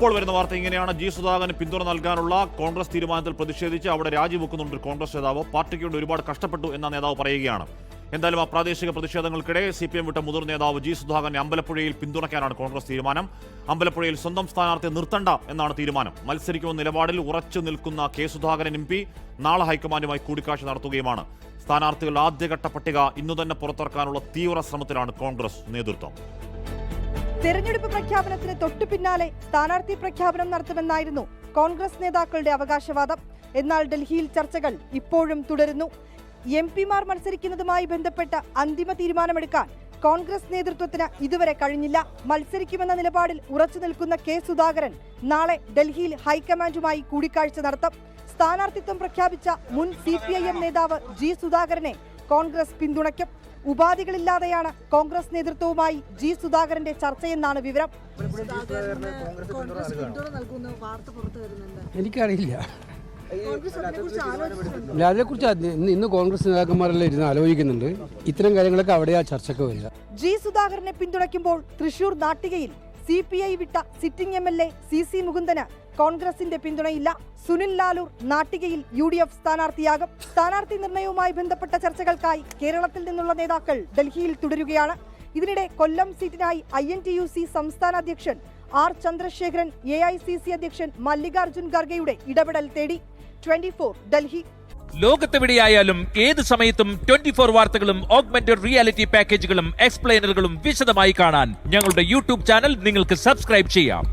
ഇപ്പോൾ വരുന്ന വാർത്ത ഇങ്ങനെയാണ്. ജി സുധാകരന് പിന്തുണ നൽകാനുള്ള കോൺഗ്രസ് തീരുമാനത്തിൽ പ്രതിഷേധിച്ച് അവിടെ രാജിവെക്കുന്നുണ്ട് കോൺഗ്രസ് നേതാവ്. പാർട്ടിക്ക് വേണ്ടി ഒരുപാട് കഷ്ടപ്പെട്ടു എന്ന നേതാവ് പറയുകയാണ്. എന്തായാലും ആ പ്രാദേശിക പ്രതിഷേധങ്ങൾക്കിടെ CPM വിട്ട മുതിർന്ന നേതാവ് ജി സുധാകരനെ അമ്പലപ്പുഴയിൽ പിന്തുണയ്ക്കാനാണ് കോൺഗ്രസ് തീരുമാനം. അമ്പലപ്പുഴയിൽ സ്വന്തം സ്ഥാനാർത്ഥിയെ നിർത്തണ്ട എന്നാണ് തീരുമാനം. മത്സരിക്കുമെന്ന നിലപാടിൽ ഉറച്ചു നിൽക്കുന്ന കെ സുധാകരൻ MP നാളെ ഹൈക്കമാൻഡുമായി കൂടിക്കാഴ്ച നടത്തുകയുമാണ്. സ്ഥാനാർത്ഥികളുടെ ആദ്യഘട്ട പട്ടിക ഇന്നു തന്നെ പുറത്തിറക്കാനുള്ള തീവ്ര ശ്രമത്തിലാണ് കോൺഗ്രസ് നേതൃത്വം. തെരഞ്ഞെടുപ്പ് പ്രഖ്യാപനത്തിന് തൊട്ടു പിന്നാലെ സ്ഥാനാർത്ഥി പ്രഖ്യാപനം നടത്തുമെന്നായിരുന്നു കോൺഗ്രസ് നേതാക്കളുടെ അവകാശവാദം. എന്നാൽ ഡൽഹിയിൽ ചർച്ചകൾ ഇപ്പോഴും തുടരുന്നു. MP-മാർ മത്സരിക്കുന്നതുമായി ബന്ധപ്പെട്ട അന്തിമ തീരുമാനമെടുക്കാൻ കോൺഗ്രസ് നേതൃത്വത്തിന് ഇതുവരെ കഴിഞ്ഞില്ല. മത്സരിക്കുമെന്ന നിലപാടിൽ ഉറച്ചു നിൽക്കുന്ന കെ സുധാകരൻ നാളെ ഡൽഹിയിൽ ഹൈക്കമാൻഡുമായി കൂടിക്കാഴ്ച നടത്തും. സ്ഥാനാർത്ഥിത്വം പ്രഖ്യാപിച്ച മുൻ CPIM നേതാവ് ജി സുധാകരനെ കോൺഗ്രസ് പിന്തുണയ്ക്കും. ഉപാധികളില്ലാതെയാണ് കോൺഗ്രസ് നേതൃത്വവുമായി ജി സുധാകരന്റെ ചർച്ചയെന്നാണ് വിവരം. എനിക്കറിയില്ല. അതിനെക്കുറിച്ച് ഇന്ന് കോൺഗ്രസ് നേതാക്കന്മാരെല്ലാം ഇരുന്ന് ആലോചിക്കുന്നുണ്ട്. ഇത്തരം കാര്യങ്ങളൊക്കെ അവിടെയാ ചർച്ചയ്ക്ക് വരിക. ജി സുധാകരനെ പിന്തുണയ്ക്കുമ്പോൾ തൃശൂർ നാട്ടികയിൽ CPI വിട്ട സിറ്റിംഗ് MLA CC മുകുന്ദന് കോൺഗ്രസിന്റെ പിന്തുണയില്ല. സുനിൽ ലാലൂർ നാട്ടികയിൽ UDF സ്ഥാനാർത്ഥിയാകും. സ്ഥാനാർത്ഥി നിർണയവുമായി ബന്ധപ്പെട്ട ചർച്ചകൾക്കായി കേരളത്തിൽ നിന്നുള്ള നേതാക്കൾ ഡൽഹിയിൽ തുടരുകയാണ്. ഇതിനിടെ കൊല്ലം സീറ്റിനായി INTUC സംസ്ഥാന അധ്യക്ഷൻ R ചന്ദ്രശേഖരൻ AICC അധ്യക്ഷൻ മല്ലികാർജുൻ ഖർഗെയുടെ ഇടപെടൽ തേടി. 24 ഡൽഹി. ലോകത്തെവിടെയായാലും ഏത് സമയത്തും 24 വാർത്തകളും ഓഗ്മെന്റഡ് റിയാലിറ്റി പാക്കേജുകളും എക്സ്പ്ലെയിനറുകളും വിശദമായി കാണാൻ ഞങ്ങളുടെ YouTube ചാനൽ നിങ്ങൾക്ക് സബ്സ്ക്രൈബ് ചെയ്യാം.